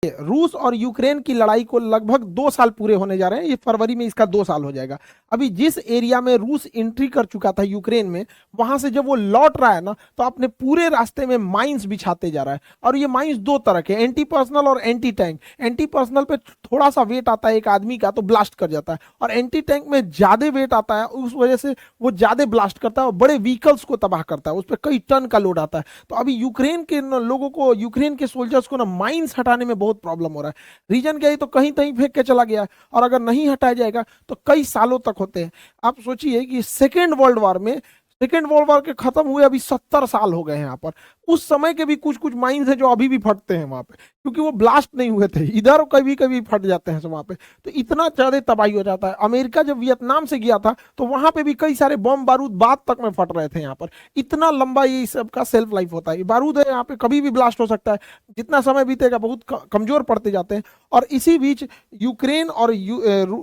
रूस और यूक्रेन की लड़ाई को लगभग 2 साल पूरे होने जा रहे हैं। ये फरवरी में इसका 2 साल हो जाएगा। अभी जिस एरिया में रूस एंट्री कर चुका था यूक्रेन में, वहां से जब वो लौट रहा है ना, तो अपने पूरे रास्ते में माइंस बिछाते जा रहा है। और ये माइंस दो तरह के, एंटी पर्सनल और एंटी टैंक। एंटी पर्सनल पे थोड़ा सा वेट आता है एक आदमी का तो ब्लास्ट कर जाता है, और एंटी टैंक में ज्यादा वेट आता है, उस वजह से वो ज्यादा ब्लास्ट करता है और बड़े व्हीकल्स को तबाह करता है। उस पर कई टन का लोड आता है। तो अभी यूक्रेन के लोगों को, यूक्रेन के सोल्जर्स को ना माइंस हटाने में बहुत प्रॉब्लम हो रहा है। रीजन क्या है, तो कहीं कहीं फेंक के चला गया, और अगर नहीं हटाया जाएगा तो कई सालों तक होते हैं। आप सोचिए कि सेकेंड वर्ल्ड वॉर के खत्म हुए अभी 70 साल हो गए हैं यहाँ पर। उस समय के भी कुछ कुछ माइंस है जो अभी भी फटते हैं वहां पे, क्योंकि वो ब्लास्ट नहीं हुए थे। इधर कभी कभी फट जाते हैं वहां पे, तो इतना ज्यादा तबाही हो जाता है। अमेरिका जब वियतनाम से गया था तो वहां पे भी कई सारे बम बारूद बाद तक में फट रहे थे यहाँ पर। इतना लंबा ये सब का सेल्फ लाइफ होता है। ये बारूद है यहाँ पे, कभी भी ब्लास्ट हो सकता है। जितना समय बीतेगा बहुत कमजोर पड़ते जाते हैं। और इसी बीच यूक्रेन और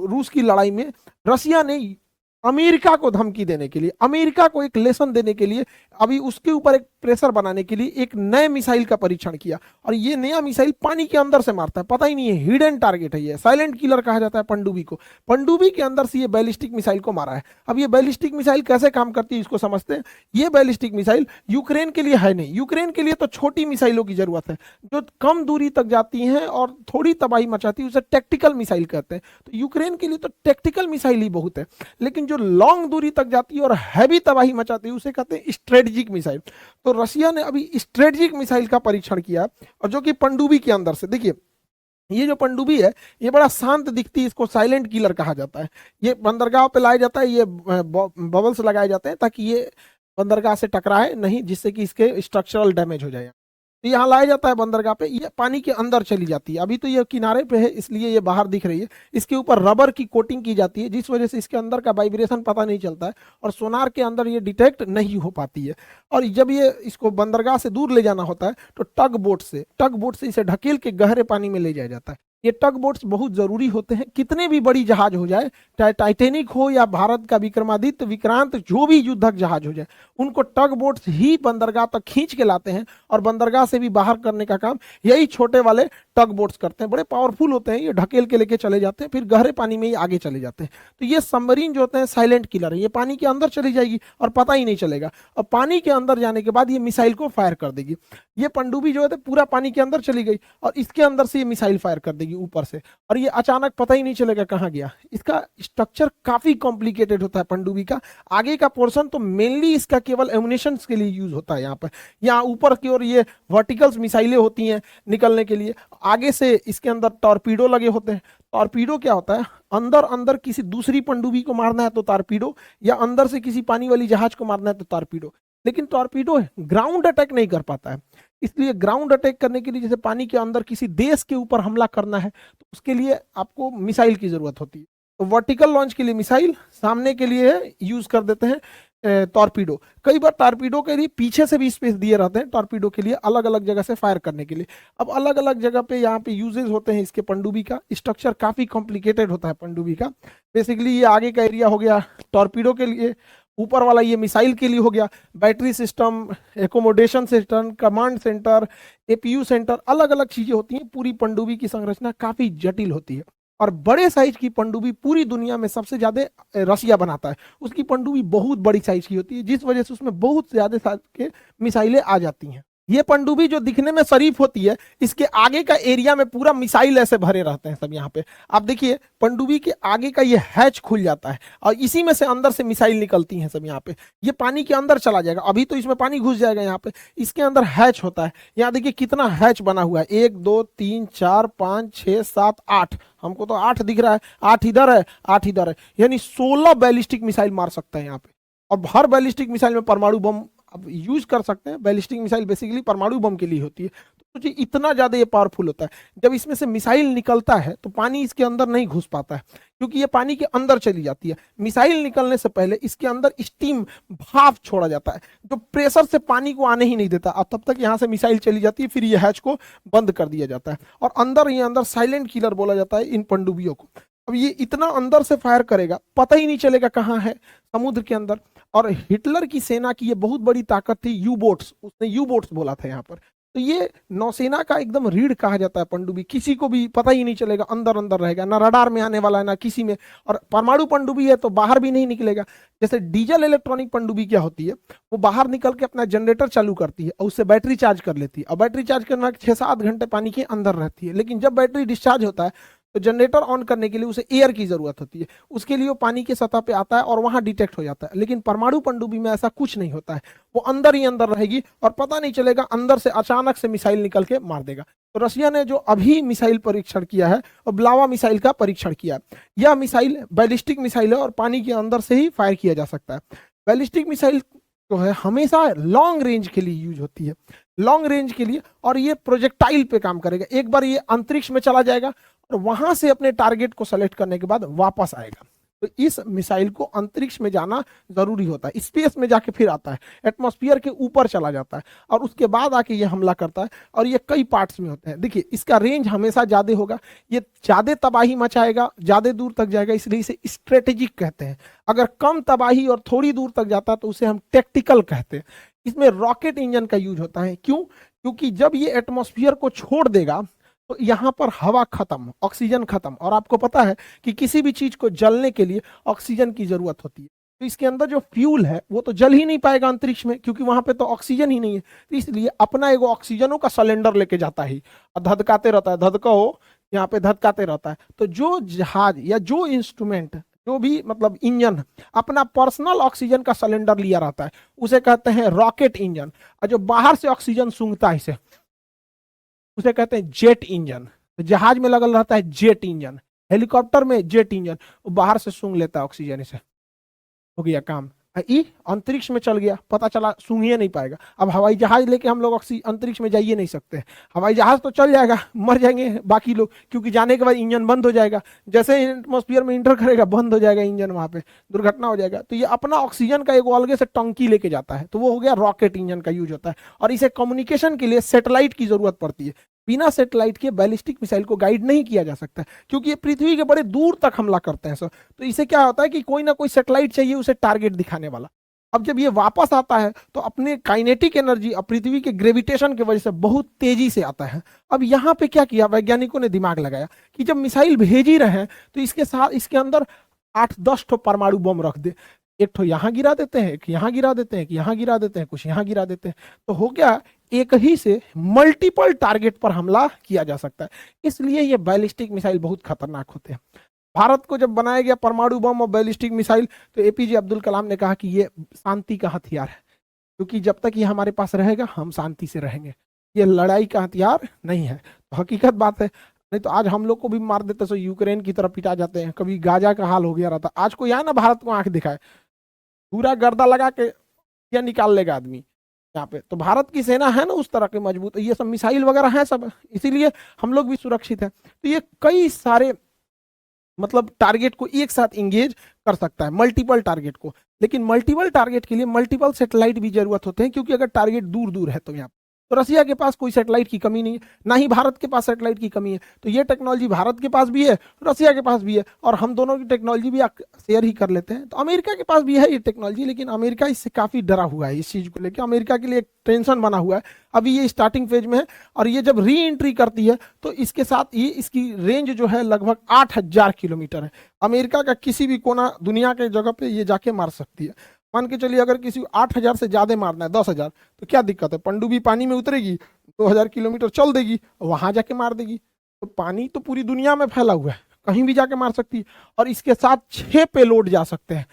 रूस की लड़ाई में रसिया ने अमेरिका को धमकी देने के लिए, अमेरिका को एक लेसन देने के लिए, अभी उसके ऊपर एक प्रेशर बनाने के लिए एक नए मिसाइल का परीक्षण किया। और ये नया मिसाइल पानी के अंदर से मारता है, पता ही नहीं है, हिडन टारगेट है। ये साइलेंट किलर कहा जाता है पनडुब्बी को। पनडुब्बी के अंदर से ये बैलिस्टिक मिसाइल को मारा है। अब ये बैलिस्टिक मिसाइल कैसे काम करती है इसको समझते हैं। ये बैलिस्टिक मिसाइल यूक्रेन के लिए है नहीं। यूक्रेन के लिए तो छोटी मिसाइलों की जरूरत है जो कम दूरी तक जाती हैं और थोड़ी तबाही मचाती है, उसे टैक्टिकल मिसाइल कहते हैं। तो यूक्रेन के लिए तो टैक्टिकल मिसाइल ही बहुत है। लेकिन जो लॉन्ग दूरी तक जाती है और हैवी तबाही मचाती है उसे कहते हैं स्ट्रेटेजिक मिसाइल। तो रशिया ने अभी स्ट्रेटेजिक मिसाइल का परीक्षण किया, और जो कि पनडुब्बी के अंदर से, देखिए ये जो पनडुब्बी है ये बड़ा शांत दिखती है, इसको साइलेंट किलर कहा जाता है। ये बंदरगाह पे लाया जाता है, ये बबल्स लगाए जाते हैं ताकि ये बंदरगाह से टकराए नहीं, जिससे कि इसके स्ट्रक्चरल डैमेज हो जाए। तो यहाँ लाया जाता है बंदरगाह पे, ये पानी के अंदर चली जाती है। अभी तो ये किनारे पे है इसलिए ये बाहर दिख रही है। इसके ऊपर रबर की कोटिंग की जाती है जिस वजह से इसके अंदर का वाइब्रेशन पता नहीं चलता है, और सोनार के अंदर ये डिटेक्ट नहीं हो पाती है। और जब ये इसको बंदरगाह से दूर ले जाना होता है तो टग बोट से इसे ढकेल के गहरे पानी में ले जाया जाता है। ये टग बोट्स बहुत जरूरी होते हैं। कितने भी बड़ी जहाज हो जाए, चाहे टाइटेनिक हो या भारत का विक्रमादित्य, विक्रांत, जो भी युद्धक जहाज हो जाए, उनको टग बोट्स ही बंदरगाह तक खींच के लाते हैं, और बंदरगाह से भी बाहर करने का काम यही छोटे वाले टग बोट्स करते हैं। बड़े पावरफुल होते हैं, ये ढकेल के लेके चले जाते हैं, फिर गहरे पानी में ही आगे चले जाते हैं। तो ये सबमरीन जो होते हैं साइलेंट किलर है। ये पानी के अंदर चली जाएगी और पता ही नहीं चलेगा, और पानी के अंदर जाने के बाद ये मिसाइल को फायर कर देगी। ये पनडुब्बी जो है पूरा पानी के अंदर चली गई और इसके अंदर से ये मिसाइल फायर कर देगी ऊपर से, और ये अचानक पता ही नहीं चलेगा कहाँ गया। इसका स्ट्रक्चर काफी कॉम्प्लिकेटेड होता है पनडुब्बी का। आगे का पोर्शन तो मेनली इसका केवल एमुनेशन के लिए यूज होता है। यहाँ पर, यहाँ ऊपर की ओर ये वर्टिकल्स मिसाइलें होती हैं निकलने के लिए। आगे से इसके अंदर टॉर्पीडो लगे होते हैं। टॉर्पीडो क्या होता है, अंदर अंदर किसी दूसरी पनडुब्बी को मारना है तो टॉर्पीडो, या अंदर से किसी पानी वाली जहाज को मारना है तो टॉर्पीडो। लेकिन टॉर्पीडो ग्राउंड अटैक नहीं कर पाता है। इसलिए ग्राउंड अटैक करने के लिए, जैसे पानी के अंदर किसी देश के ऊपर हमला करना है, तो उसके लिए आपको मिसाइल की जरूरत होती है। तो वर्टिकल लॉन्च के लिए मिसाइल, सामने के लिए यूज कर देते हैं टॉर्पीडो। कई बार टॉर्पीडो के लिए पीछे से भी स्पेस दिए रहते हैं, टॉर्पीडो के लिए अलग अलग जगह से फायर करने के लिए। अब अलग अलग जगह पे यहाँ पे यूजेस होते हैं इसके। पनडुब्बी का स्ट्रक्चर काफी कॉम्प्लिकेटेड होता है पनडुब्बी का। बेसिकली ये आगे का एरिया हो गया टॉर्पीडो के लिए, ऊपर वाला ये मिसाइल के लिए हो गया, battery system, accommodation system, command centre, APU centre, अलग अलग चीजें होती हैं। पूरी पनडुब्बी की संरचना काफी जटिल होती है। और बड़े साइज की पनडुब्बी पूरी दुनिया में सबसे ज्यादा रसिया बनाता है। उसकी पनडुब्बी बहुत बड़ी साइज की होती है, जिस वजह से उसमें बहुत ज्यादा साइज के मिसाइलें आ जाती हैं। ये पनडुब्बी जो दिखने में शरीफ होती है, इसके आगे का एरिया में पूरा मिसाइल ऐसे भरे रहते हैं सब। यहाँ पे आप देखिए पनडुब्बी के आगे का ये हैच खुल जाता है, और इसी में से अंदर से मिसाइल निकलती हैं सब। यहाँ पे ये पानी के अंदर चला जाएगा, अभी तो इसमें पानी घुस जाएगा। यहाँ पे इसके अंदर हैच होता है। यहाँ देखिए कितना हैच बना हुआ है, 1 2 3 4 5 6 7 8। हमको तो 8 दिख रहा है, 8 इधर है, 8 इधर है, यानी 16 बैलिस्टिक मिसाइल मार सकते हैं यहाँ पे। और हर बैलिस्टिक मिसाइल में परमाणु बम अब यूज कर सकते हैं। बैलिस्टिक मिसाइल बेसिकली परमाणु बम के लिए होती है। तो सोचिए इतना ज्यादा ये पावरफुल होता है। जब इसमें से मिसाइल निकलता है तो पानी इसके अंदर नहीं घुस पाता है, क्योंकि ये पानी के अंदर चली जाती है। मिसाइल निकलने से पहले इसके अंदर स्टीम, भाप छोड़ा जाता है जो प्रेशर से पानी को आने ही नहीं देता। अब तब तक यहाँ से मिसाइल चली जाती है, फिर ये हैच को बंद कर दिया जाता है, और अंदर ये अंदर साइलेंट किलर बोला जाता है इन पनडुब्बियों को। अब ये इतना अंदर से फायर करेगा, पता ही नहीं चलेगा कहाँ है, समुद्र के अंदर। और हिटलर की सेना की ये बहुत बड़ी ताकत थी, यू बोट्स। उसने यू बोट्स बोला था यहाँ पर। तो ये नौसेना का एकदम रीढ़ कहा जाता है पनडुब्बी, किसी को भी पता ही नहीं चलेगा, अंदर अंदर रहेगा, ना रडार में आने वाला है ना किसी में। और परमाणु पनडुब्बी है तो बाहर भी नहीं निकलेगा। जैसे डीजल इलेक्ट्रॉनिक पनडुब्बी क्या होती है, वो बाहर निकल के अपना जनरेटर चालू करती है और उससे बैटरी चार्ज कर लेती है, और बैटरी चार्ज करना 6-7 घंटे पानी के अंदर रहती है। लेकिन जब बैटरी डिस्चार्ज होता है तो जनरेटर ऑन करने के लिए उसे एयर की जरूरत होती है, उसके लिए वो पानी की सतह पे आता है और वहां डिटेक्ट हो जाता है। लेकिन परमाणु पनडुब्बी में ऐसा कुछ नहीं होता है, वो अंदर ही अंदर रहेगी और पता नहीं चलेगा, अंदर से अचानक से मिसाइल निकल के मार देगा। तो रशिया ने जो अभी मिसाइल परीक्षण किया है वो ब्लावा मिसाइल का परीक्षण किया। यह मिसाइल बैलिस्टिक मिसाइल है और पानी के अंदर से ही फायर किया जा सकता है। बैलिस्टिक मिसाइल जो है हमेशा लॉन्ग रेंज के लिए यूज होती है, लॉन्ग रेंज के लिए, और ये प्रोजेक्टाइल पे काम करेगा। एक बार ये अंतरिक्ष में चला जाएगा और वहां से अपने टारगेट को सेलेक्ट करने के बाद वापस आएगा। तो इस मिसाइल को अंतरिक्ष में जाना जरूरी होता है, स्पेस में जाके फिर आता है, एटमॉस्फेयर के ऊपर चला जाता है और उसके बाद आके ये हमला करता है। और ये कई पार्ट्स में होते हैं। देखिए इसका रेंज हमेशा ज्यादा होगा, ये ज्यादा तबाही मचाएगा, ज्यादा दूर तक जाएगा, इसलिए इसे स्ट्रेटेजिक कहते हैं। अगर कम तबाही और थोड़ी दूर तक जाता है तो उसे हम टैक्टिकल कहते हैं। इसमें रॉकेट इंजन का यूज होता है। क्यों? क्योंकि जब ये एटमॉस्फेयर को छोड़ देगा तो यहाँ पर हवा खत्म, ऑक्सीजन खत्म, और आपको पता है कि किसी भी चीज को जलने के लिए ऑक्सीजन की जरूरत होती है। तो इसके अंदर जो फ्यूल है वो तो जल ही नहीं पाएगा अंतरिक्ष में, क्योंकि वहां पे तो ऑक्सीजन ही नहीं है। तो इसलिए अपना एगो ऑक्सीजनों का सिलेंडर लेके जाता है और धधकाते रहता है, धधकाओ यहाँ पे धधकाते रहता है। तो जो जहाज या जो इंस्ट्रूमेंट, जो भी मतलब इंजन अपना पर्सनल ऑक्सीजन का सिलेंडर लिया रहता है उसे कहते हैं रॉकेट इंजन। और जो बाहर से ऑक्सीजन सूंघता है इसे उसे कहते हैं जेट इंजन। तो जहाज में लगल रहता है जेट इंजन, हेलीकॉप्टर में जेट इंजन, वो बाहर से सूंघ लेता है ऑक्सीजन, इसे हो गया काम। ई अंतरिक्ष में चल गया, पता चला सूंघ ही नहीं पाएगा। अब हवाई जहाज लेके हम लोग अंतरिक्ष में जाइए नहीं सकते। हवाई जहाज तो चल जाएगा, मर जाएंगे बाकी लोग, क्योंकि जाने के बाद इंजन बंद हो जाएगा, जैसे एटमॉस्फेयर में इंटर करेगा बंद हो जाएगा इंजन, वहां पे दुर्घटना हो जाएगा। तो ये अपना ऑक्सीजन का एक अलग से टंकी लेके जाता है, तो वो हो गया रॉकेट इंजन का यूज होता है। और इसे कम्युनिकेशन के लिए सैटेलाइट की जरूरत पड़ती है। बिना सैटेलाइट के बैलिस्टिक मिसाइल को गाइड नहीं किया जा सकता, क्योंकि ये पृथ्वी के बड़े दूर तक हमला करते हैं सर। तो इसे क्या होता है कि कोई ना कोई सैटेलाइट चाहिए उसे टारगेट दिखाने वाला। अब जब ये वापस आता है तो अपने काइनेटिक एनर्जी और पृथ्वी के ग्रेविटेशन की वजह से बहुत तेजी से आता है। अब यहाँ पे क्या किया वैज्ञानिकों ने, दिमाग लगाया कि जब मिसाइल भेज ही रहे हैं तो इसके साथ इसके अंदर 8-10 ठो परमाणु बम रख दे। एक ठो यहाँ गिरा देते हैं, एक यहाँ गिरा देते हैं, एक यहाँ गिरा देते हैं, कुछ यहाँ गिरा देते हैं, तो हो गया एक ही से मल्टीपल टारगेट पर हमला किया जा सकता है। इसलिए ये बैलिस्टिक मिसाइल बहुत खतरनाक होते हैं। भारत को जब बनाया गया परमाणु बम और बैलिस्टिक मिसाइल, तो एपीजे अब्दुल कलाम ने कहा कि ये शांति का हथियार है, क्योंकि जब तक ये हमारे पास रहेगा हम शांति से रहेंगे, ये लड़ाई का हथियार नहीं है। तो हकीकत बात है, नहीं तो आज हम लोग को भी मार देते सो यूक्रेन की तरफ पिटा जाते हैं, कभी गाजा का हाल हो गया रहता। आज को यहाँ ना भारत को आंख दिखाए, पूरा गर्दा लगा के या निकाल लेगा आदमी यहाँ पे। तो भारत की सेना है ना उस तरह के मजबूत, ये सब मिसाइल वगैरह है सब, इसीलिए हम लोग भी सुरक्षित है। तो ये कई सारे मतलब टारगेट को एक साथ इंगेज कर सकता है, मल्टीपल टारगेट को। लेकिन मल्टीपल टारगेट के लिए मल्टीपल सैटेलाइट भी जरूरत होते हैं, क्योंकि अगर टारगेट दूर दूर है तो यहाँ तो रसिया के पास कोई सैटेलाइट की कमी नहीं है, ना ही भारत के पास सैटेलाइट की कमी है। तो ये टेक्नोलॉजी भारत के पास भी है, रसिया के पास भी है, और हम दोनों की टेक्नोलॉजी भी शेयर ही कर लेते हैं। तो अमेरिका के पास भी है ये टेक्नोलॉजी, लेकिन अमेरिका इससे काफी डरा हुआ है, इस चीज को लेकर अमेरिका के लिए एक टेंशन बना हुआ है। अभी ये स्टार्टिंग फेज में है, और ये जब री एंट्री करती है तो इसके साथ ये इसकी रेंज जो है लगभग 8000 किलोमीटर है। अमेरिका का किसी भी कोना दुनिया के जगह पे ये जाके मार सकती है। मान के चलिए अगर किसी 8000 से ज्यादा मारना है, 10,000, तो क्या दिक्कत है, पनडुब्बी पानी में उतरेगी, 2000 किलोमीटर चल देगी, वहां जाके मार देगी। तो पानी तो पूरी दुनिया में फैला हुआ है, कहीं भी जाके मार सकती है। और इसके साथ 6 पेलोड जा सकते हैं,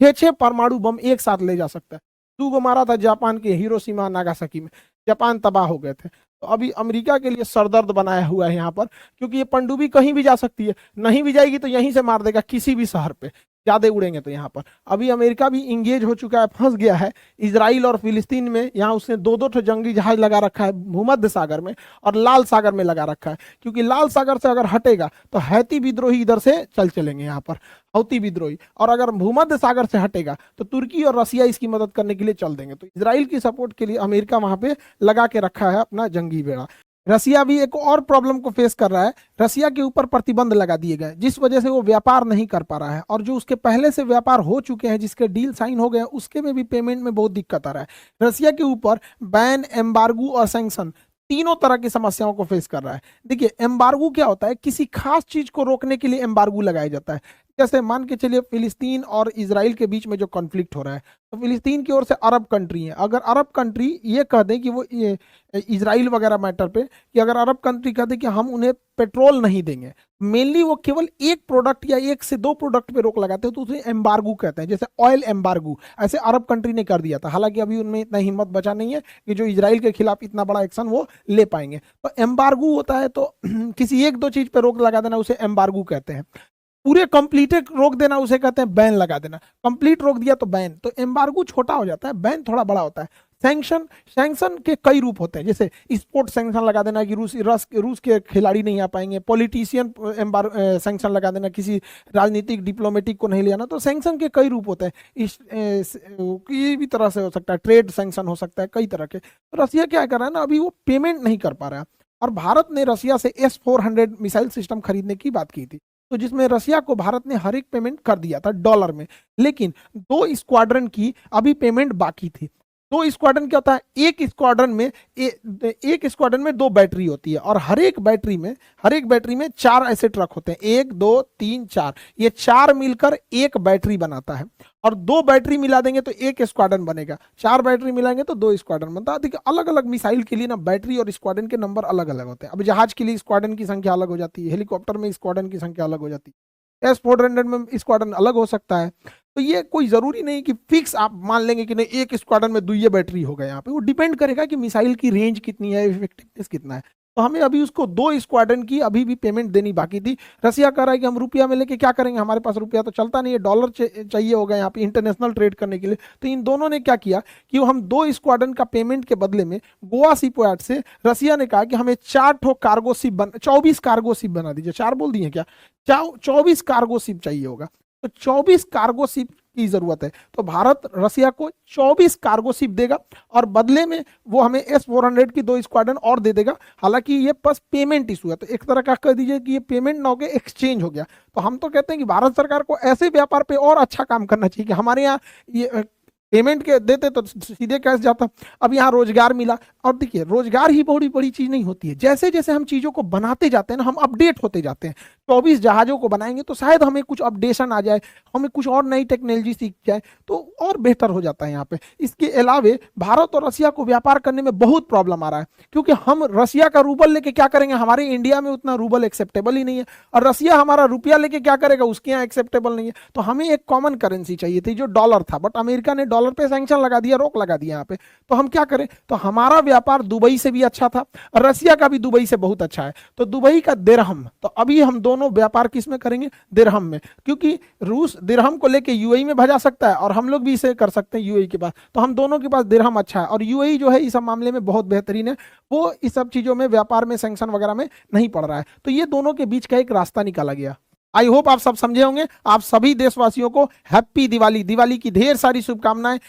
6 परमाणु बम एक साथ ले जा सकता है। 2 गो मारा था जापान के हिरोशिमा नागासाकी में, जापान तबाह हो गए थे। तो अभी अमेरिका के लिए सरदर्द बनाया हुआ है यहाँ पर, क्योंकि ये पनडुब्बी कहीं भी जा सकती है, नहीं भी जाएगी तो यहीं से मार देगा किसी भी शहर पे, ज्यादा उड़ेंगे तो यहाँ पर। अभी अमेरिका भी इंगेज हो चुका है, फंस गया है इजराइल और फिलिस्तीन में। यहाँ उसने 2-2 ठो जंगी जहाज लगा रखा है भूमध्य सागर में और लाल सागर में लगा रखा है, क्योंकि लाल सागर से अगर हटेगा तो हैती विद्रोही इधर से चलेंगे यहाँ पर, हौती विद्रोही, और अगर भूमध्य सागर से हटेगा तो तुर्की और रसिया इसकी मदद करने के लिए चल देंगे। तो इजराइल की सपोर्ट के लिए अमेरिका वहां पे लगा के रखा है अपना जंगी बेड़ा। रसिया भी एक और प्रॉब्लम को फेस कर रहा है, रसिया के ऊपर प्रतिबंध लगा दिए गए, जिस वजह से वो व्यापार नहीं कर पा रहा है। और जो उसके पहले से व्यापार हो चुके हैं, जिसके डील साइन हो गए, उसके में भी पेमेंट में बहुत दिक्कत आ रहा है। रसिया के ऊपर बैन, एम्बार्गो और सैंक्शन तीनों तरह की समस्याओं को फेस कर रहा है। देखिए एम्बार्गो क्या होता है, किसी खास चीज को रोकने के लिए एम्बार्गो लगाया जाता है। जैसे मान के चलिए फिलिस्तीन और इसराइल के बीच में जो कॉन्फ्लिक्ट हो रहा है, तो फिलिस्तीन की ओर से अरब कंट्री है, अगर अरब कंट्री ये कह दें कि वो इसराइल वगैरह मैटर पे, कि अगर अरब कंट्री कह दे कि हम उन्हें पेट्रोल नहीं देंगे, मेनली वो केवल एक प्रोडक्ट या एक से दो प्रोडक्ट पे रोक लगाते हैं, तो उसे एम्बार्गो कहते हैं। जैसे ऑयल एम्बार्गो ऐसे अरब कंट्री ने कर दिया था, हालांकि अभी उनमें इतना हिम्मत बचा नहीं है कि जो इसराइल के खिलाफ इतना बड़ा एक्शन वो ले पाएंगे। तो एम्बार्गो होता है तो किसी एक दो चीज पे रोक लगा देना उसे एम्बार्गो कहते हैं। पूरे कंप्लीट रोक देना उसे कहते हैं बैन लगा देना। कंप्लीट रोक दिया तो बैन। तो एम्बार्गो छोटा हो जाता है, बैन थोड़ा बड़ा होता है। सैंक्शन, सैंक्शन के कई रूप होते हैं, जैसे स्पोर्ट सैंक्शन लगा देना कि रूस के खिलाड़ी नहीं आ पाएंगे, पॉलिटिशियन सैंक्शन लगा देना, किसी राजनीतिक डिप्लोमेटिक को नहीं ले आना। तो सैंक्शन के कई रूप होते हैं, किसी भी तरह से हो सकता है, ट्रेड सैंक्शन हो सकता है, कई तरह के। तो रसिया क्या कर रहा है ना, अभी वो पेमेंट नहीं कर पा रहा है, और भारत ने रसिया से S-400 मिसाइल सिस्टम खरीदने की बात की थी, तो जिसमें रसिया को भारत ने हर एक पेमेंट कर दिया था डॉलर में, लेकिन 2 स्क्वाड्रन की अभी पेमेंट बाकी थी। 2 स्क्वाड्रन क्या होता है, एक स्क्वाड्रन में 2 बैटरी होती है, और हर एक बैटरी में 4 ऐसे ट्रक होते हैं, 1 2 3 4, ये 4 मिलकर एक बैटरी बनाता है, और 2 बैटरी मिला देंगे तो एक स्क्वाड्रन बनेगा, 4 बैटरी मिलाएंगे तो 2 स्क्वाड्रन बनता है। देखिए अलग अलग मिसाइल के लिए ना बैटरी और स्क्वाड्रन के नंबर अलग अलग होते हैं। अब जहाज के लिए स्क्वाड्रन की संख्या अलग हो जाती है, हेलीकॉप्टर में स्क्वाड्रन की संख्या अलग हो जाती है, S-400 में स्क्वाड्रन अलग हो सकता है। तो ये कोई जरूरी नहीं कि फिक्स आप मान लेंगे कि नहीं एक स्क्वाड्रन में 2 बैटरी होगा। यहाँ पे वो डिपेंड करेगा कि मिसाइल की रेंज कितनी है, इफेक्टिवनेस कितना है। तो हमें अभी उसको 2 स्क्वाड्रन की अभी भी पेमेंट देनी बाकी थी। रसिया कह रहा है कि हम रुपया में लेके क्या करेंगे, हमारे पास रुपया तो चलता नहीं है, डॉलर चाहिए होगा यहाँ पे इंटरनेशनल ट्रेड करने के लिए। तो इन दोनों ने क्या किया कि हम 2 स्क्वाड्रन का पेमेंट के बदले में गोवा शिपयार्ड से रसिया ने कहा कि हमें 24 कार्गो शिप बना दीजिए। 4 बोल दिए क्या, 24 कार्गो शिप चाहिए होगा, तो 24 कार्गो शिप की जरूरत है। तो भारत रसिया को 24 कार्गो शिप देगा, और बदले में वो हमें S-400 की 2 स्क्वाड्रन और दे देगा। हालांकि ये बस पेमेंट इशू है, तो एक तरह का कह दीजिए कि ये पेमेंट ना होकर एक्सचेंज हो गया। तो हम तो कहते हैं कि भारत सरकार को ऐसे व्यापार पे और अच्छा काम करना चाहिए कि हमारे यहाँ ये पेमेंट के देते तो सीधे कैश जाता। अब यहाँ रोजगार मिला, और देखिए रोजगार ही बड़ी बड़ी चीज नहीं होती है, जैसे जैसे हम चीजों को बनाते जाते हैं ना, हम अपडेट होते जाते हैं। 24 जहाजों को बनाएंगे तो शायद हमें कुछ अपडेशन आ जाए, हमें कुछ और नई टेक्नोलॉजी सीख जाए, तो और बेहतर हो जाता है यहाँ पे। इसके अलावे भारत और रसिया को व्यापार करने में बहुत प्रॉब्लम आ रहा है, क्योंकि हम रसिया का रूबल लेके क्या करेंगे, हमारे इंडिया में उतना रूबल एक्सेप्टेबल ही नहीं है, और रसिया हमारा रुपया लेके क्या करेगा, उसके यहाँ एक्सेप्टेबल नहीं है। तो हमें एक कॉमन करेंसी चाहिए थी जो डॉलर था, बट अमेरिका ने डॉलर पे सैंक्शन लगा दिया, रोक लगा दिया यहाँ पे। तो हम क्या करें, तो हमारा व्यापार दुबई से भी अच्छा था, और रसिया का भी दुबई से बहुत अच्छा है, तो दुबई का दिरहम। तो अभी हम दोनों व्यापार किस में करेंगे, दिरहम में, क्योंकि रूस दिरहम को लेके यूएई में भेजा सकता है, और हम लोग भी इसे कर सकते हैं यूएई के पास। तो हम दोनों के पास दिरहम अच्छा है, और यूएई जो है इस मामले में बहुत बेहतरीन है, वो इस सब चीजों में व्यापार में सैंक्शन वगैरह में नहीं पड़ रहा है। तो ये दोनों के बीच का एक रास्ता निकाला गया। आई होप आप सब समझे होंगे। आप सभी देशवासियों को हैप्पी दिवाली, दिवाली की ढेर सारी शुभकामनाएं।